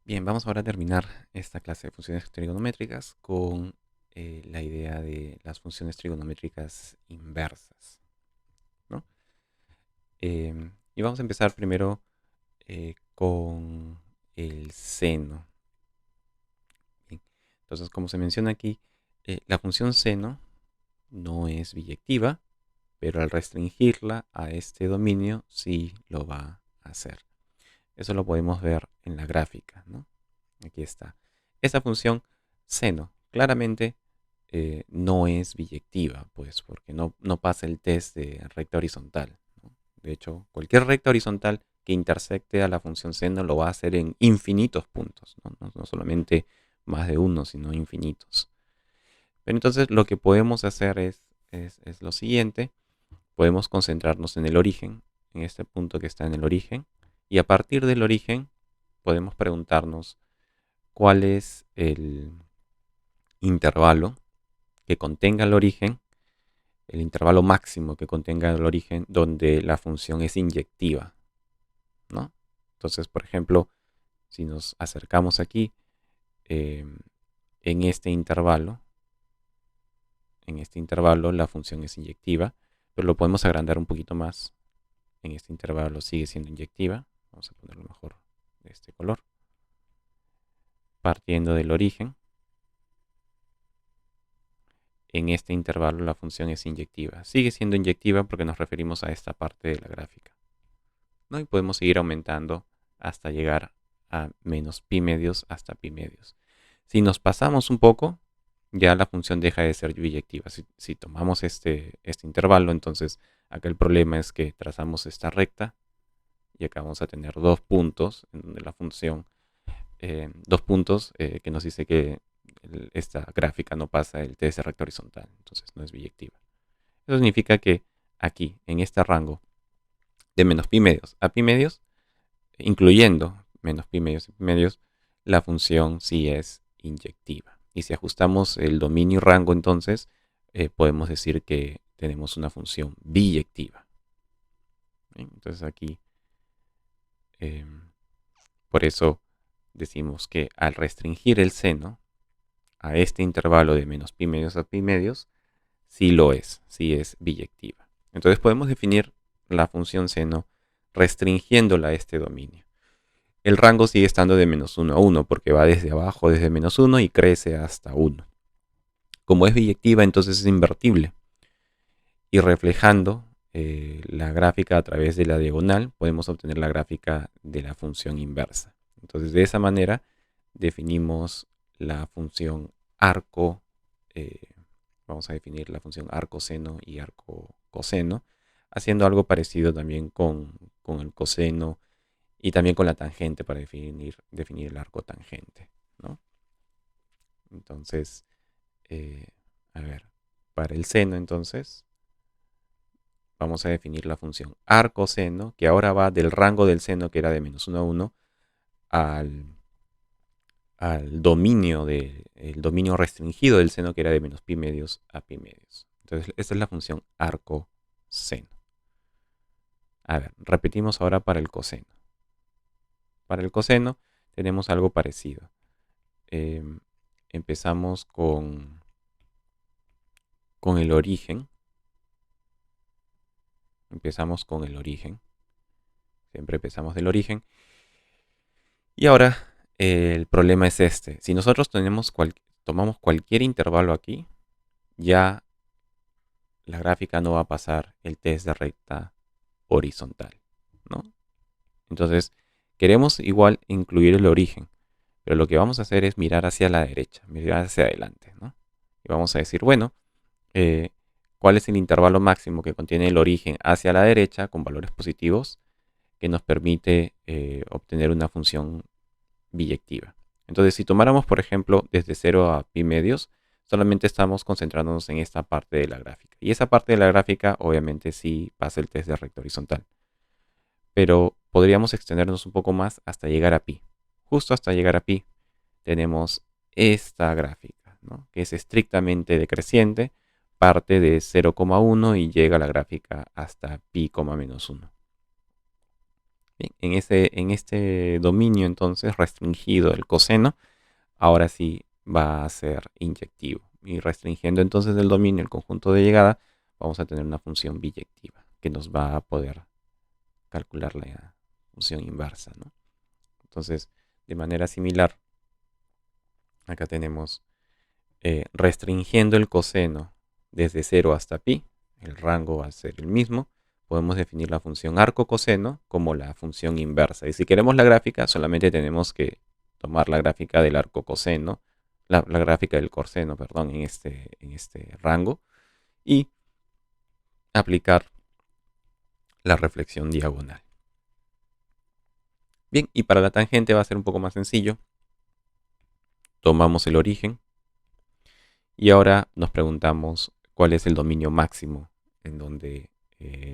Bien, vamos ahora a terminar esta clase de funciones trigonométricas con la idea de las funciones trigonométricas inversas, ¿no? Y vamos a empezar primero con el seno. Bien, entonces, como se menciona aquí, la función seno no es biyectiva, pero al restringirla a este dominio sí lo va a hacer. Eso lo podemos ver en la gráfica, ¿no? Aquí está. Esta función seno claramente no es biyectiva, pues, porque no pasa el test de recta horizontal, ¿no? De hecho, cualquier recta horizontal que intersecte a la función seno lo va a hacer en infinitos puntos, ¿no? No solamente más de uno, sino infinitos. Pero entonces lo que podemos hacer es lo siguiente. Podemos concentrarnos en el origen, en este punto que está en el origen, y a partir del origen podemos preguntarnos cuál es el intervalo que contenga el origen, el intervalo máximo que contenga el origen donde la función es inyectiva, ¿no? Entonces, por ejemplo, si nos acercamos aquí eh, en este intervalo la función es inyectiva, pero lo podemos agrandar un poquito más. En este intervalo sigue siendo inyectiva. Vamos a ponerlo mejor de este color. Partiendo del origen, en este intervalo la función es inyectiva. Sigue siendo inyectiva porque nos referimos a esta parte de la gráfica, ¿no? Y podemos seguir aumentando hasta llegar a menos pi medios hasta pi medios. Si nos pasamos un poco, ya la función deja de ser biyectiva. Si tomamos este intervalo, entonces acá el problema es que trazamos esta recta y acá vamos a tener dos puntos en donde la función, que nos dice que esta gráfica no pasa el test de recta horizontal, entonces no es biyectiva. Eso significa que aquí, en este rango de menos pi medios a pi medios, incluyendo menos pi medios y pi medios, la función sí es inyectiva. Y si ajustamos el dominio y rango, entonces podemos decir que tenemos una función biyectiva. ¿Bien? Entonces aquí, eh, por eso decimos que al restringir el seno a este intervalo de menos pi medios a pi medios, sí es biyectiva. Entonces podemos definir la función seno restringiéndola a este dominio. El rango sigue estando de menos 1 a 1 porque va desde abajo, desde menos 1 y crece hasta 1. Como es biyectiva, entonces es invertible. Y reflejando la gráfica a través de la diagonal, podemos obtener la gráfica de la función inversa. Entonces, de esa manera definimos la función arco. eh, Vamos a definir la función arco seno y arco coseno, haciendo algo parecido también con el coseno y también con la tangente para definir el arco tangente, ¿no? Entonces, eh, a ver, para el seno entonces vamos a definir la función arco seno, que ahora va del rango del seno que era de menos 1 a 1 al, al dominio, el dominio restringido del seno que era de menos pi medios a pi medios. Entonces, esta es la función arco seno. A ver, repetimos ahora para el coseno. Para el coseno tenemos algo parecido. Eh, Empezamos con el origen. Empezamos con el origen. Siempre empezamos del origen. Y ahora el problema es este. Si nosotros tomamos cualquier intervalo aquí, ya la gráfica no va a pasar el test de recta horizontal, ¿no? Entonces, queremos igual incluir el origen, pero lo que vamos a hacer es mirar hacia la derecha, mirar hacia adelante, ¿no? Y vamos a decir, bueno, eh, ¿cuál es el intervalo máximo que contiene el origen hacia la derecha con valores positivos que nos permite obtener una función biyectiva? Entonces, si tomáramos, por ejemplo, desde 0 a pi medios, solamente estamos concentrándonos en esta parte de la gráfica. Y esa parte de la gráfica, obviamente, sí pasa el test de recta horizontal. Pero podríamos extendernos un poco más hasta llegar a pi. Justo hasta llegar a pi tenemos esta gráfica, ¿no? Que es estrictamente decreciente, parte de 0,1 y llega a la gráfica hasta pi, menos 1. Bien, en este dominio entonces restringido el coseno, ahora sí va a ser inyectivo. Y restringiendo entonces el dominio, el conjunto de llegada, vamos a tener una función biyectiva que nos va a poder calcular la función inversa, ¿no? Entonces, de manera similar, acá tenemos restringiendo el coseno desde 0 hasta pi, el rango va a ser el mismo, podemos definir la función arco coseno como la función inversa. Y si queremos la gráfica, solamente tenemos que tomar la gráfica del arco coseno, la gráfica del coseno, perdón, en este rango, y aplicar la reflexión diagonal. Bien, y para la tangente va a ser un poco más sencillo. Tomamos el origen y ahora nos preguntamos cuál es el dominio máximo en donde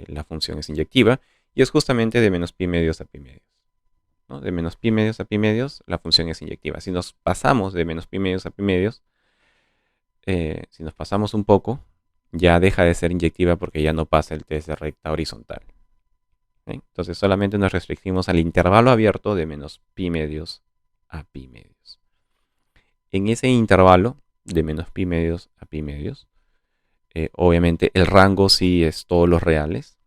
la función es inyectiva, y es justamente de menos pi medios a pi medios, ¿no? De menos pi medios a pi medios, la función es inyectiva. Si nos pasamos de menos pi medios a pi medios, si nos pasamos un poco, ya deja de ser inyectiva porque ya no pasa el test de recta horizontal. Entonces solamente nos restringimos al intervalo abierto de menos pi medios a pi medios. En ese intervalo de menos pi medios a pi medios, obviamente el rango sí es todos los reales,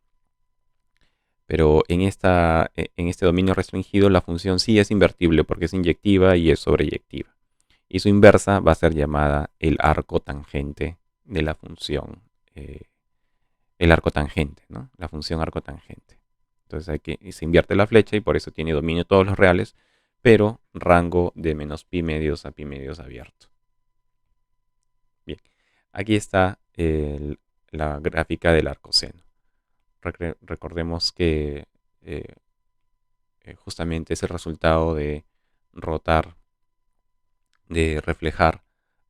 pero en este dominio restringido la función sí es invertible porque es inyectiva y es sobreyectiva. Y su inversa va a ser llamada el arco tangente de la función, el arco tangente, ¿no? La función arco tangente. Entonces se invierte la flecha y por eso tiene dominio todos los reales, pero rango de menos pi medios a pi medios abierto. Bien, aquí está la gráfica del arcoseno. Recordemos que eh, justamente es el resultado de rotar, de reflejar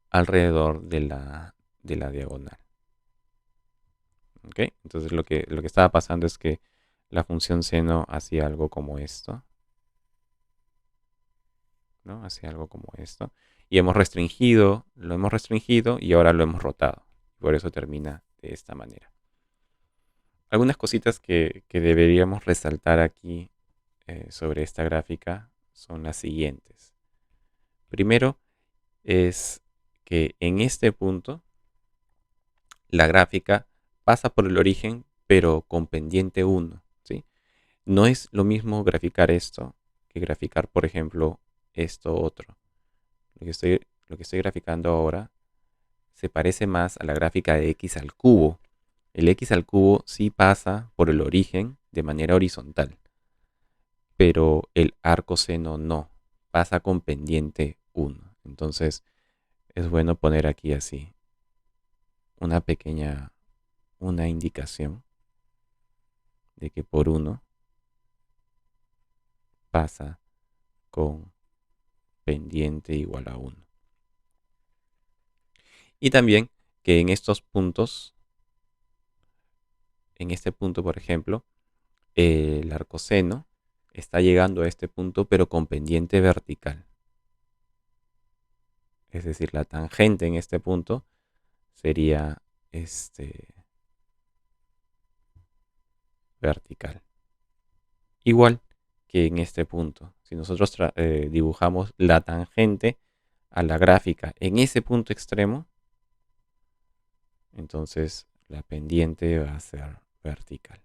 alrededor de la diagonal. ¿Okay? Entonces lo que estaba pasando es que la función seno hacía algo como esto, ¿no? Hacía algo como esto. Y lo hemos restringido y ahora lo hemos rotado. Por eso termina de esta manera. Algunas cositas que deberíamos resaltar aquí sobre esta gráfica son las siguientes. Primero es que en este punto la gráfica pasa por el origen, pero con pendiente 1, ¿sí? No es lo mismo graficar esto que graficar, por ejemplo, esto otro. Lo que estoy graficando ahora se parece más a la gráfica de x al cubo. El x al cubo sí pasa por el origen de manera horizontal, pero el arco seno no, pasa con pendiente 1. Entonces es bueno poner aquí así una indicación de que por 1 pasa con pendiente igual a 1. Y también que en estos puntos, en este punto por ejemplo, el arcoseno está llegando a este punto pero con pendiente vertical. Es decir, la tangente en este punto sería vertical. Igual que en este punto. Si nosotros dibujamos la tangente a la gráfica en ese punto extremo, entonces la pendiente va a ser vertical.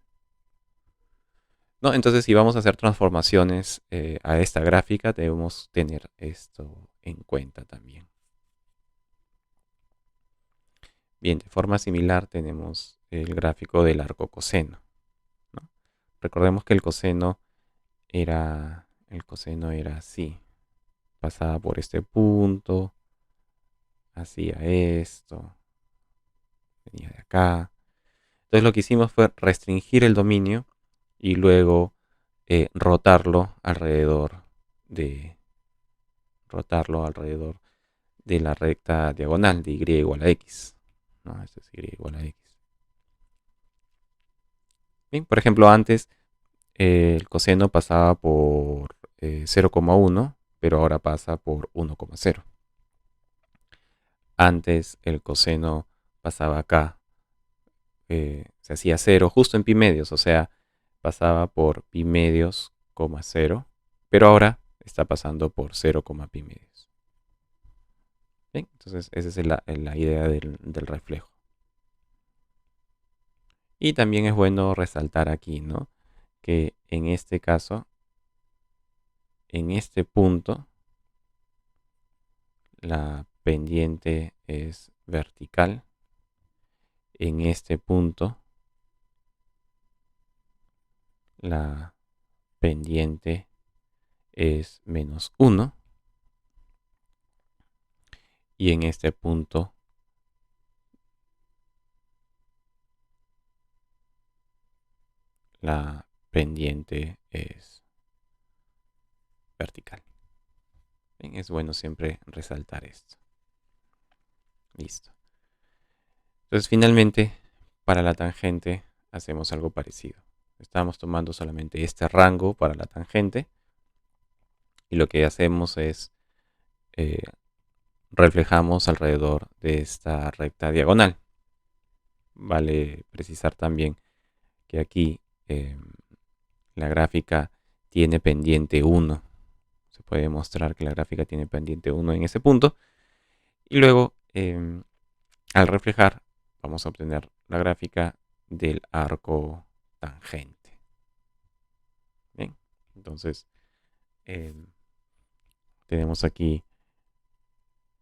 ¿No? Entonces, si vamos a hacer transformaciones a esta gráfica, debemos tener esto en cuenta también. Bien, de forma similar tenemos el gráfico del arco coseno, ¿no? Recordemos que el coseno era así. Pasaba por este punto, hacía esto, venía de acá. Entonces lo que hicimos fue restringir el dominio y luego rotarlo alrededor de la recta diagonal de y igual a x. ¿No? Esto es y igual a x. Bien, por ejemplo, antes el coseno pasaba por 0,1, pero ahora pasa por 1,0. Antes el coseno pasaba acá, se hacía 0 justo en pi medios, o sea, pasaba por pi medios 0,0, pero ahora está pasando por 0, pi medios. ¿Bien? Entonces esa es la idea del reflejo. Y también es bueno resaltar aquí, ¿no? Que en este caso, en este punto, la pendiente es vertical. En este punto, la pendiente es -1. Y en este punto, la pendiente es vertical. Bien, es bueno siempre resaltar esto. Listo. Entonces, finalmente, para la tangente hacemos algo parecido. Estamos tomando solamente este rango para la tangente y lo que hacemos es reflejamos alrededor de esta recta diagonal. Vale precisar también que aquí la gráfica tiene pendiente 1. Se puede mostrar que la gráfica tiene pendiente 1 en ese punto. Y luego, al reflejar, vamos a obtener la gráfica del arco tangente. Bien, entonces tenemos aquí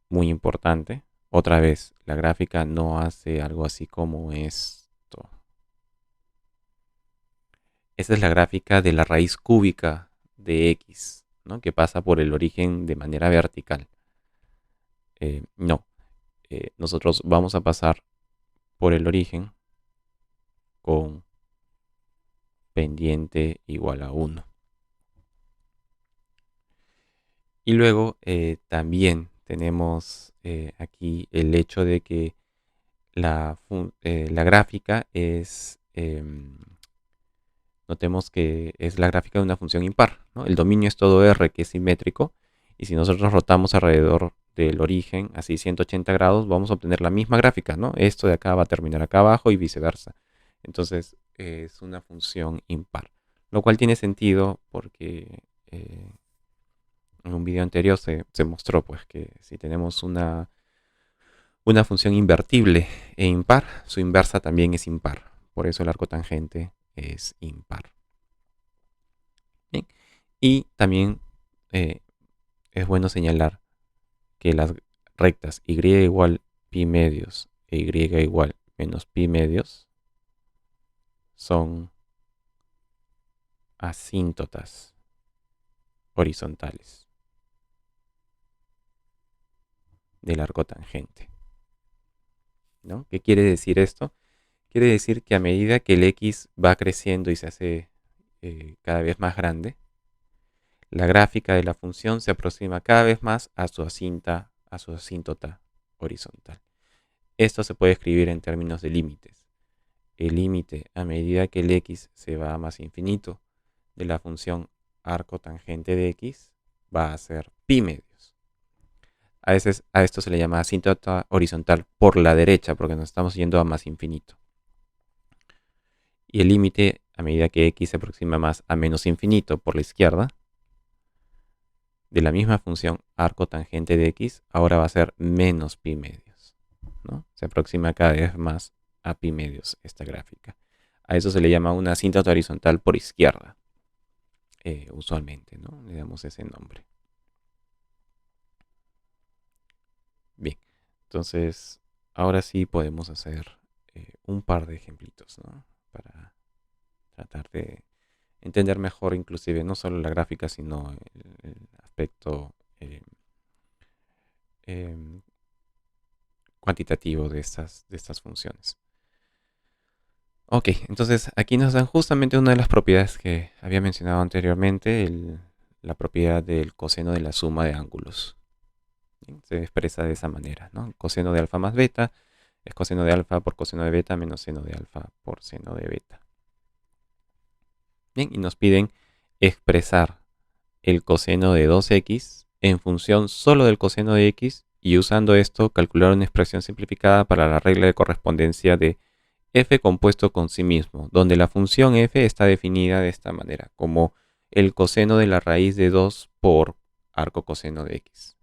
muy importante. Otra vez, la gráfica no hace algo así como esto. Esta es la gráfica de la raíz cúbica de x, ¿no? Que pasa por el origen de manera vertical. No, nosotros vamos a pasar por el origen con pendiente igual a 1. Y luego también tenemos aquí el hecho de que la gráfica es, notemos que es la gráfica de una función impar, ¿no? El dominio es todo R que es simétrico y si nosotros rotamos alrededor del origen, así 180 grados, vamos a obtener la misma gráfica, ¿no? Esto de acá va a terminar acá abajo y viceversa. Entonces es una función impar, lo cual tiene sentido porque en un video anterior se mostró pues que si tenemos una función invertible e impar, su inversa también es impar. Por eso el arco tangente es impar. Bien. Y también es bueno señalar que las rectas y igual pi medios e y igual menos pi medios son asíntotas horizontales del arco tangente, ¿no? ¿Qué quiere decir esto? Quiere decir que a medida que el x va creciendo y se hace cada vez más grande, la gráfica de la función se aproxima cada vez más a su asíntota horizontal. Esto se puede escribir en términos de límites. El límite a medida que el x se va a más infinito de la función arco tangente de x va a ser pi medios. A veces a esto se le llama asíntota horizontal por la derecha porque nos estamos yendo a más infinito. Y el límite a medida que x se aproxima más a menos infinito por la izquierda de la misma función arco tangente de x ahora va a ser menos pi medios, ¿no? Se aproxima cada vez más a pi medios esta gráfica. A eso se le llama una asíntota horizontal por izquierda, usualmente, ¿no? Le damos ese nombre. Bien, entonces ahora sí podemos hacer un par de ejemplitos, ¿no? Para tratar de entender mejor inclusive no solo la gráfica, sino el aspecto cuantitativo de estas funciones. Ok, entonces aquí nos dan justamente una de las propiedades que había mencionado anteriormente, la propiedad del coseno de la suma de ángulos. Bien, se expresa de esa manera, ¿no? Coseno de alfa más beta es coseno de alfa por coseno de beta menos seno de alfa por seno de beta. Bien, y nos piden expresar el coseno de 2x en función solo del coseno de x y usando esto calcular una expresión simplificada para la regla de correspondencia de f compuesto con sí mismo, donde la función f está definida de esta manera, como el coseno de la raíz de 2 por arco coseno de x.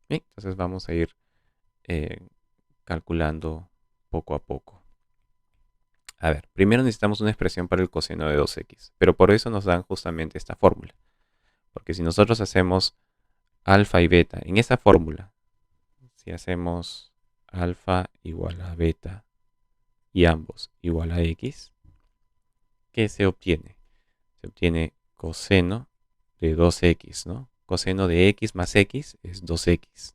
Bien, entonces vamos a ir calculando poco a poco. A ver, primero necesitamos una expresión para el coseno de 2x, pero por eso nos dan justamente esta fórmula. Porque si nosotros hacemos alfa y beta en esa fórmula, si hacemos alfa igual a beta y ambos igual a x, ¿qué se obtiene? Se obtiene coseno de 2x, ¿no? Coseno de x más x es 2x,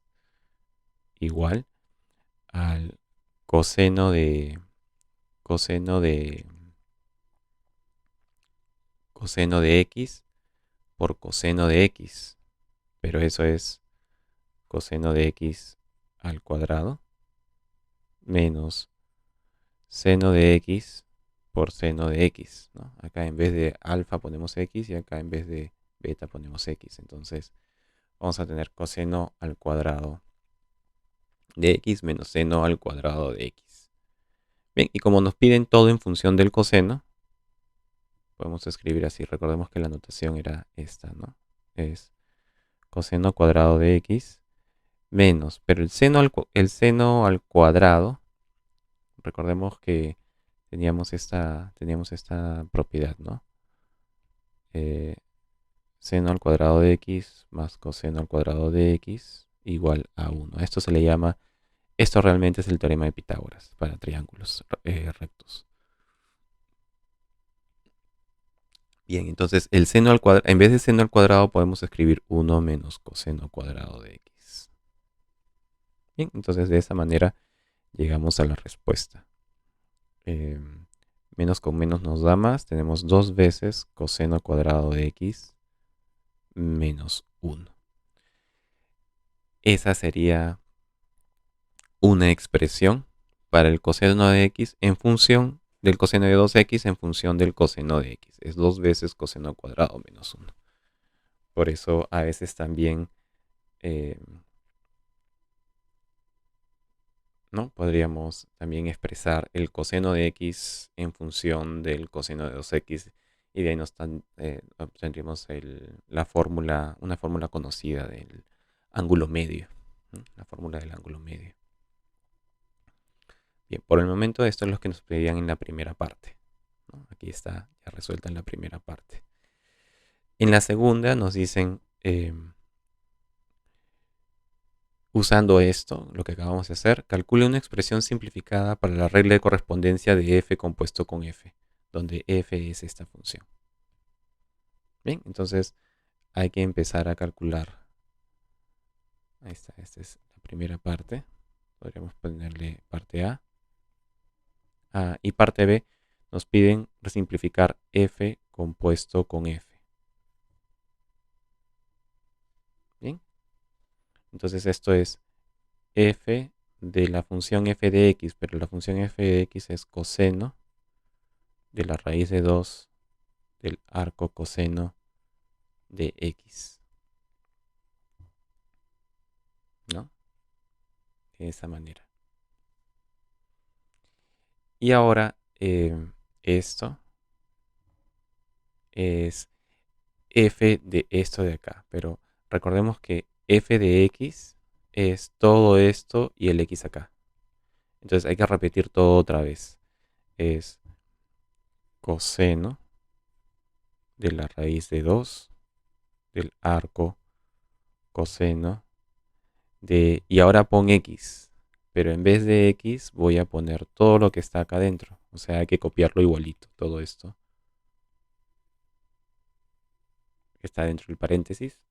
igual al coseno de coseno de coseno de x por coseno de x, pero eso es coseno de x al cuadrado menos seno de x por seno de x, ¿no? Acá en vez de alfa ponemos x y acá en vez de beta ponemos x. Entonces vamos a tener coseno al cuadrado de x menos seno al cuadrado de x. Bien, y como nos piden todo en función del coseno, podemos escribir así. Recordemos que la notación era esta, ¿no? Es coseno cuadrado de x menos, pero el seno al cuadrado, recordemos que teníamos esta propiedad, ¿no? Eh, seno al cuadrado de x más coseno al cuadrado de x igual a 1. Esto realmente es el teorema de Pitágoras para triángulos rectos. Bien, entonces el seno al cuadrado, en vez de seno al cuadrado podemos escribir 1 menos coseno cuadrado de x. Bien, entonces de esa manera llegamos a la respuesta. Menos con menos nos da más. Tenemos 2 veces coseno cuadrado de x menos 1. Esa sería una expresión para el coseno de x en función del coseno de 2x en función del coseno de x. Es 2 veces coseno cuadrado menos 1. Por eso a veces también eh, ¿no? Podríamos también expresar el coseno de x en función del coseno de 2x y de ahí obtendríamos una fórmula conocida del ángulo medio, ¿no? La fórmula del ángulo medio. Bien, por el momento esto es lo que nos pedían en la primera parte, ¿no? Aquí está ya resuelta en la primera parte. En la segunda nos dicen, usando esto, lo que acabamos de hacer, calcule una expresión simplificada para la regla de correspondencia de f compuesto con f, donde f es esta función. Bien, entonces hay que empezar a calcular. Ahí está, esta es la primera parte. Podríamos ponerle parte A. Y parte B nos piden simplificar f compuesto con f. Bien, entonces esto es f de la función f de x, pero la función f de x es coseno de la raíz de 2 del arco coseno de x, ¿no? De esa manera. Y ahora esto es f de esto de acá, pero recordemos que f de x es todo esto y el x acá. Entonces hay que repetir todo otra vez. Es coseno de la raíz de 2 del arco coseno de... Y ahora pon x, pero en vez de x voy a poner todo lo que está acá adentro. O sea, hay que copiarlo igualito, todo esto que está dentro del paréntesis,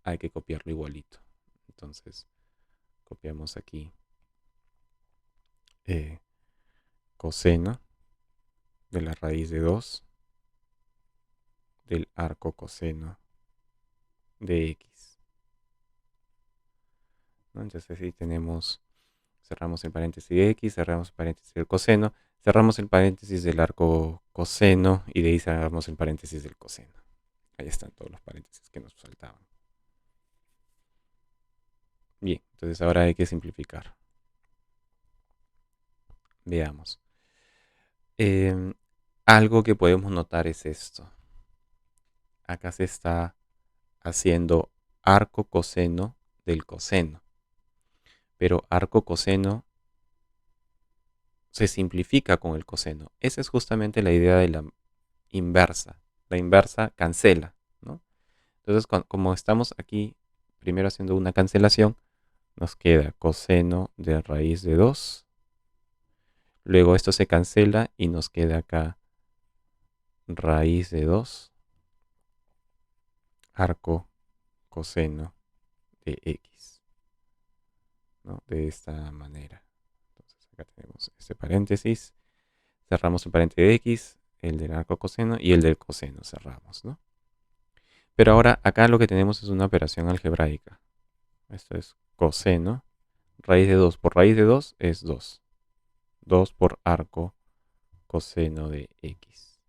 hay que copiarlo igualito. Entonces, copiamos aquí coseno de la raíz de 2 del arco coseno de x, ¿no? Entonces así tenemos, cerramos el paréntesis de x, cerramos el paréntesis del coseno, cerramos el paréntesis del arco coseno y de ahí cerramos el paréntesis del coseno. Ahí están todos los paréntesis que nos faltaban. Bien, entonces ahora hay que simplificar. Veamos. Algo que podemos notar es esto. Acá se está haciendo arco coseno del coseno. Pero arco coseno se simplifica con el coseno. Esa es justamente la idea de la inversa. La inversa cancela, ¿no? Entonces, como estamos aquí primero haciendo una cancelación, nos queda coseno de raíz de 2. Luego esto se cancela y nos queda acá raíz de 2 arco coseno de x, ¿no? De esta manera. Entonces acá tenemos este paréntesis, cerramos el paréntesis de x, el del arco coseno y el del coseno cerramos, ¿no? Pero ahora acá lo que tenemos es una operación algebraica. Esto es coseno, raíz de 2 por raíz de 2 es 2. 2 por arco coseno de x.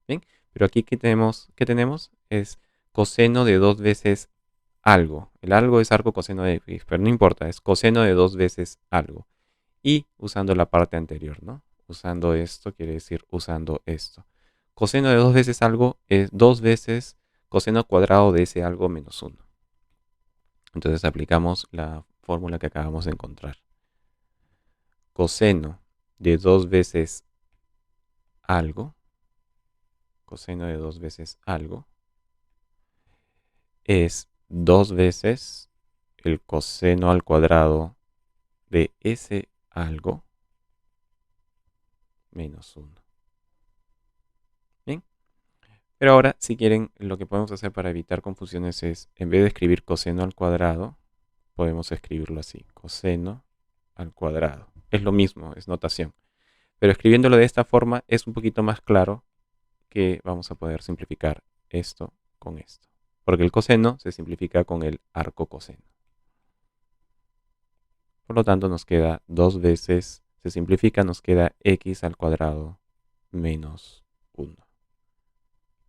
¿Bien? Pero aquí ¿qué tenemos? ¿Qué tenemos? Es coseno de 2 veces algo. El algo es arco coseno de x, pero no importa, es coseno de 2 veces algo. Y usando la parte anterior, ¿no? Usando esto quiere decir usando esto. Coseno de 2 veces algo es 2 veces coseno cuadrado de ese algo menos 1. Entonces aplicamos la fórmula que acabamos de encontrar. Coseno de 2 veces algo, coseno de 2 veces algo, es 2 veces el coseno al cuadrado de ese algo menos 1. ¿Bien? Pero ahora, si quieren, lo que podemos hacer para evitar confusiones es, en vez de escribir coseno al cuadrado, podemos escribirlo así, coseno al cuadrado. Es lo mismo, es notación. Pero escribiéndolo de esta forma es un poquito más claro que vamos a poder simplificar esto con esto. Porque el coseno se simplifica con el arco coseno. Por lo tanto, nos queda 2 veces, se simplifica, nos queda x al cuadrado menos 1.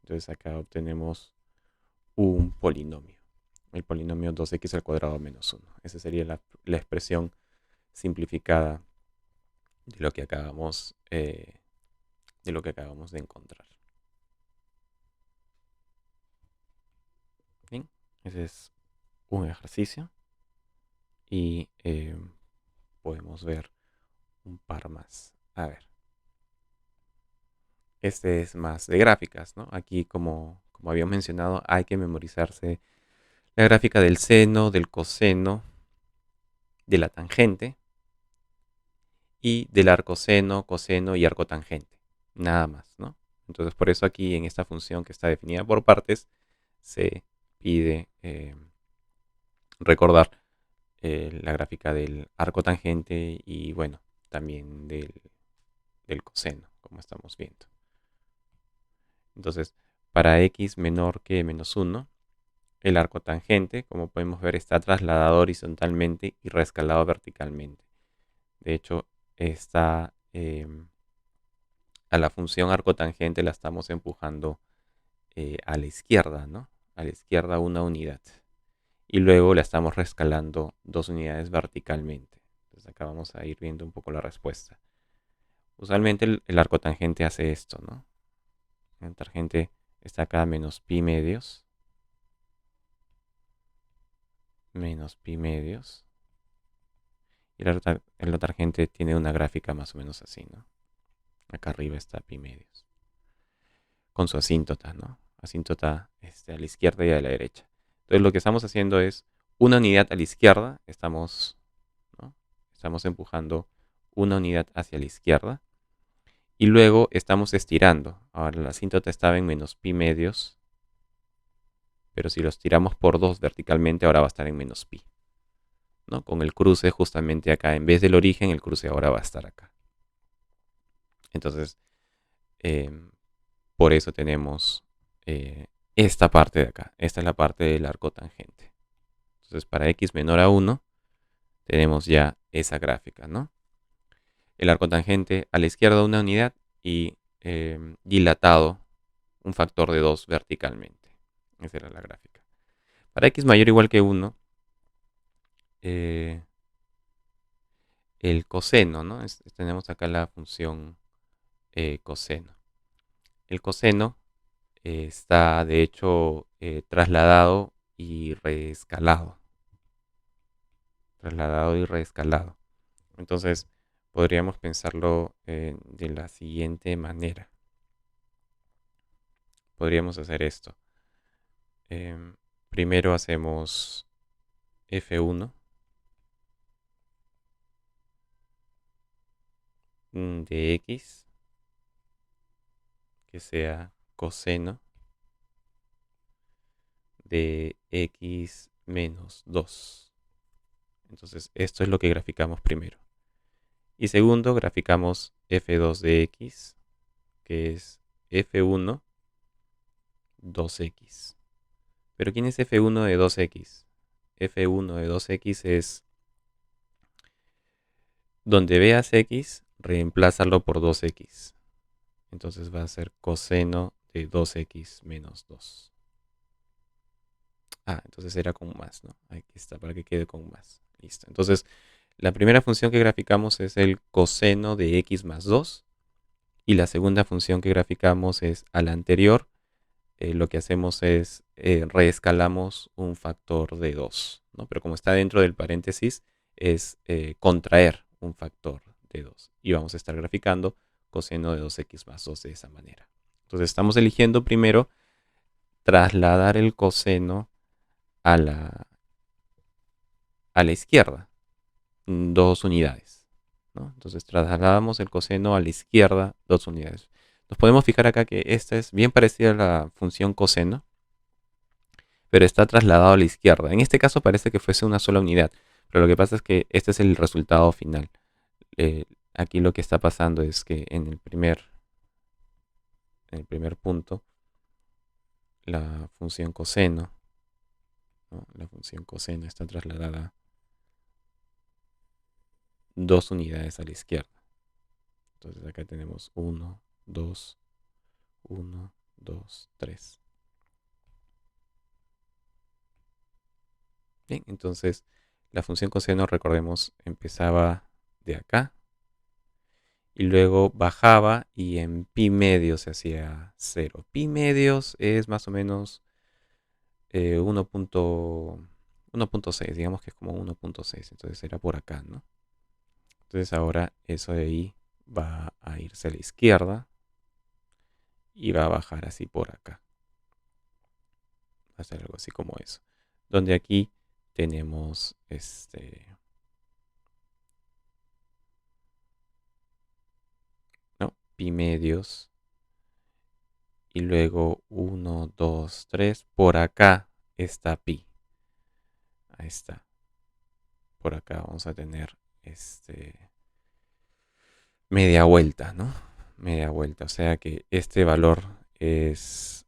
Entonces acá obtenemos un polinomio. El polinomio 2x al cuadrado menos 1. Esa sería la expresión simplificada de lo que acabamos de encontrar. Bien, ese es un ejercicio y podemos ver un par más. A ver, este es más de gráficas, ¿no? Aquí, como había mencionado, hay que memorizarse la gráfica del seno, del coseno, de la tangente y del arcoseno, coseno y arcotangente. Nada más, ¿no? Entonces, por eso aquí en esta función que está definida por partes, se pide recordar la gráfica del arcotangente y, bueno, también del coseno, como estamos viendo. Entonces, para x menor que menos 1, el arcotangente, como podemos ver, está trasladado horizontalmente y reescalado verticalmente. De hecho, está a la función arcotangente la estamos empujando a la izquierda, ¿no? A la izquierda una unidad. Y luego la estamos reescalando 2 unidades verticalmente. Entonces acá vamos a ir viendo un poco la respuesta. Usualmente el arcotangente hace esto, ¿no? El tangente está acá a menos pi medios. Menos pi medios. Y el otangente tiene una gráfica más o menos así, ¿no? Acá arriba está pi medios. Con su asíntota, ¿no? Asíntota a la izquierda y a la derecha. Entonces lo que estamos haciendo es una unidad a la izquierda. Estamos, ¿no? Estamos empujando una unidad hacia la izquierda. Y luego estamos estirando. Ahora la asíntota estaba en menos pi medios. Pero si lo estiramos por 2 verticalmente, ahora va a estar en menos pi, ¿no? Con el cruce justamente acá. En vez del origen, el cruce ahora va a estar acá. Entonces, por eso tenemos esta parte de acá. Esta es la parte del arco tangente. Entonces, para x menor a 1, tenemos ya esa gráfica, ¿no? El arco tangente a la izquierda una unidad y dilatado un factor de 2 verticalmente. Esa era la gráfica. Para x mayor o igual que 1, el coseno, ¿no? Tenemos acá la función coseno. El coseno está de hecho trasladado y reescalado. Trasladado y reescalado. Entonces, podríamos pensarlo de la siguiente manera. Podríamos hacer esto. Primero hacemos F1 de X, que sea coseno de X menos 2. Entonces, esto es lo que graficamos primero. Y segundo, graficamos F2 de X, que es F1 2X. ¿Pero quién es F1 de 2X? F1 de 2X es donde veas X, reemplázalo por 2X. Entonces va a ser coseno de 2X menos 2. Entonces era con más, ¿no? Aquí está, para que quede con más. Listo. Entonces, la primera función que graficamos es el coseno de X más 2. Y la segunda función que graficamos es a la anterior. Lo que hacemos es reescalamos un factor de 2, ¿no? Pero como está dentro del paréntesis, es contraer un factor de 2. Y vamos a estar graficando coseno de 2x más 2 de esa manera. Entonces estamos eligiendo primero trasladar el coseno a la izquierda, 2 unidades, ¿no? Entonces trasladamos el coseno a la izquierda 2 unidades. Nos podemos fijar acá que esta es bien parecida a la función coseno, pero está trasladado a la izquierda. En este caso parece que fuese una sola unidad, pero lo que pasa es que este es el resultado final. Aquí lo que está pasando es que en el primer punto, la función coseno, ¿no? La función coseno está trasladada 2 unidades a la izquierda. Entonces acá tenemos 1, 2, 1, 2, 3. Bien, entonces la función coseno, recordemos, empezaba de acá y luego bajaba y en pi medios se hacía 0. Pi medios es más o menos 1.6, digamos que es como 1.6, entonces era por acá, ¿no? Entonces ahora eso de ahí va a irse a la izquierda y va a bajar así por acá. Va a ser algo así como eso. Donde aquí tenemos ¿no? Pi medios. Y luego 1, 2, 3. Por acá está pi. Ahí está. Por acá vamos a tener media vuelta, ¿no? Media vuelta. O sea que este valor es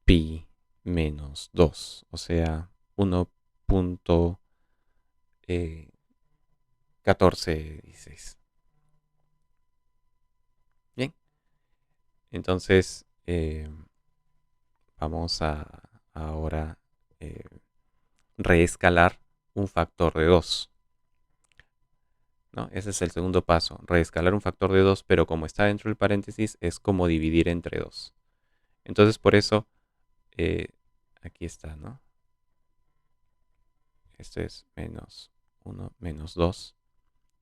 pi menos 2. O sea, 1.1416. Bien. Entonces, vamos a ahora reescalar un factor de 2, ¿no? Ese es el segundo paso, reescalar un factor de 2, pero como está dentro del paréntesis, es como dividir entre 2. Entonces, por eso, eh, aquí está, ¿no? Esto es menos 1, menos 2,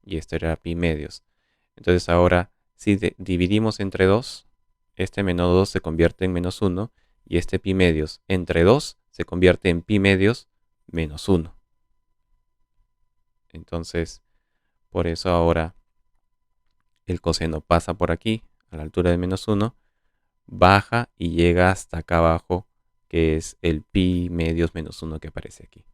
y esto era pi medios. Entonces, ahora, si dividimos entre 2, este menos 2 se convierte en menos 1, y este pi medios entre 2 se convierte en pi medios menos 1. Entonces, por eso ahora el coseno pasa por aquí, a la altura de menos 1, baja y llega hasta acá abajo, que es el pi medios menos 1 que aparece aquí.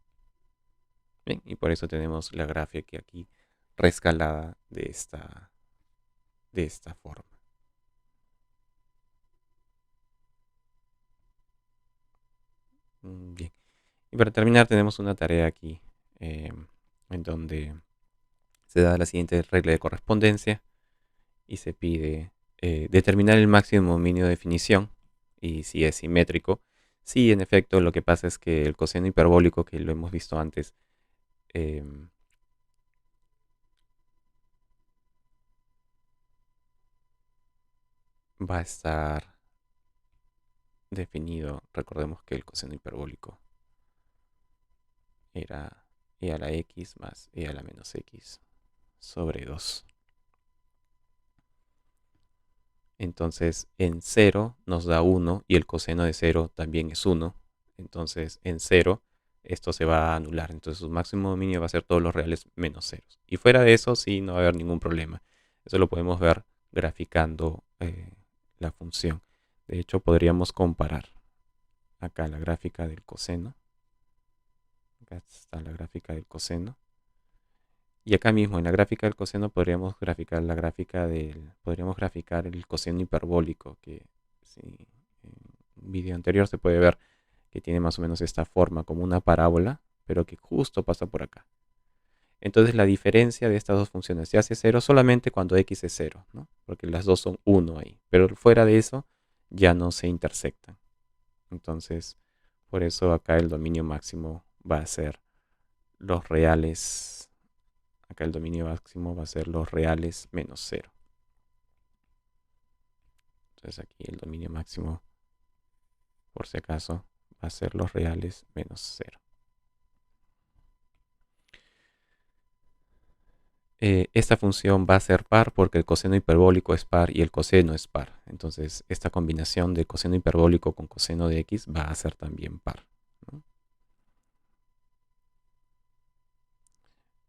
Bien, y por eso tenemos la gráfica aquí reescalada de esta forma. Bien, y para terminar tenemos una tarea aquí en donde se da la siguiente regla de correspondencia y se pide determinar el máximo dominio de definición y si es simétrico. Sí, en efecto, lo que pasa es que el coseno hiperbólico, que lo hemos visto antes, va a estar definido. Recordemos que el coseno hiperbólico era e a la x más e a la menos x sobre 2. Entonces en 0 nos da 1 y el coseno de 0 también es 1. Entonces en 0 esto se va a anular. Entonces su máximo dominio va a ser todos los reales menos ceros. Y fuera de eso sí no va a haber ningún problema. Eso lo podemos ver graficando la función. De hecho podríamos comparar acá la gráfica del coseno. Acá está la gráfica del coseno. Y acá mismo en la gráfica del coseno podríamos graficar podríamos graficar el coseno hiperbólico, que si en un video anterior se puede ver que tiene más o menos esta forma como una parábola, pero que justo pasa por acá. Entonces la diferencia de estas dos funciones se hace cero solamente cuando x es cero, ¿no? Porque las dos son 1 ahí, pero fuera de eso ya no se intersectan. Entonces, por eso acá el dominio máximo va a ser los reales. Acá el dominio máximo va a ser los reales menos cero. Entonces aquí el dominio máximo, por si acaso, va a ser los reales menos cero. Esta función va a ser par porque el coseno hiperbólico es par y el coseno es par. Entonces esta combinación de coseno hiperbólico con coseno de x va a ser también par, ¿no?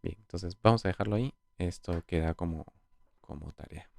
Bien, entonces vamos a dejarlo ahí. Esto queda como tarea.